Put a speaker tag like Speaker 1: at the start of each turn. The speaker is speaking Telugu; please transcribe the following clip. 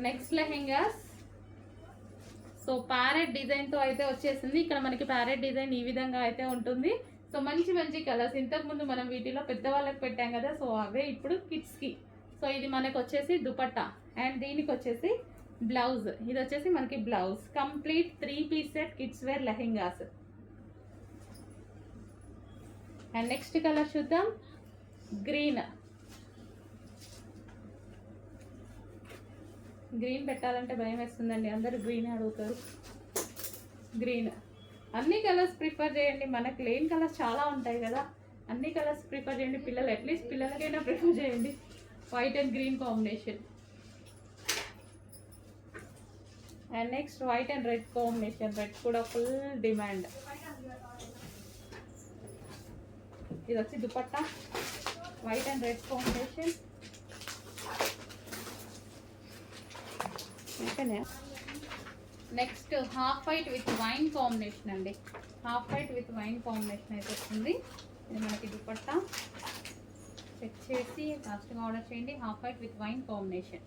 Speaker 1: నెక్స్ట్ లెహెంగాస్. సో ప్యారెట్ డిజైన్తో అయితే వచ్చేసింది. ఇక్కడ మనకి ప్యారెట్ డిజైన్ ఈ విధంగా అయితే ఉంటుంది. సో మంచి మంచి కలర్స్. ఇంతకుముందు మనం వీటిలో పెద్దవాళ్ళకి పెట్టాం కదా, సో అవే ఇప్పుడు కిడ్స్కి. సో ఇది మనకు వచ్చేసి దుపట్టా అండ్ దీనికి వచ్చేసి బ్లౌజ్. ఇది వచ్చేసి మనకి blouse. Complete 3 piece set kids wear lehengas. And next colour చూద్దాం. గ్రీన్. గ్రీన్ పెట్టాలంటే భయం వేస్తుందండి, అందరూ గ్రీన్ అడుగుతారు. గ్రీన్. అన్ని కలర్స్ ప్రిఫర్ చేయండి, మనకు లేని కలర్స్ చాలా ఉంటాయి కదా, అన్ని కలర్స్ ప్రిఫర్ చేయండి. పిల్లలు అట్లీస్ట్ పిల్లలకైనా ప్రిఫర్ చేయండి. White and green combination. And next white and red combination. Red కూడా ఫుల్ డిమాండ్. ఇది వచ్చి dupatta, white and red combination. Next half white with wine combination అండి. Half white with wine combination అయితే వస్తుంది. ఇది మనకి దుపట్టా. చెక్ చేసి ఫాస్ట్గా ఆర్డర్ చేయండి. Half white with wine combination.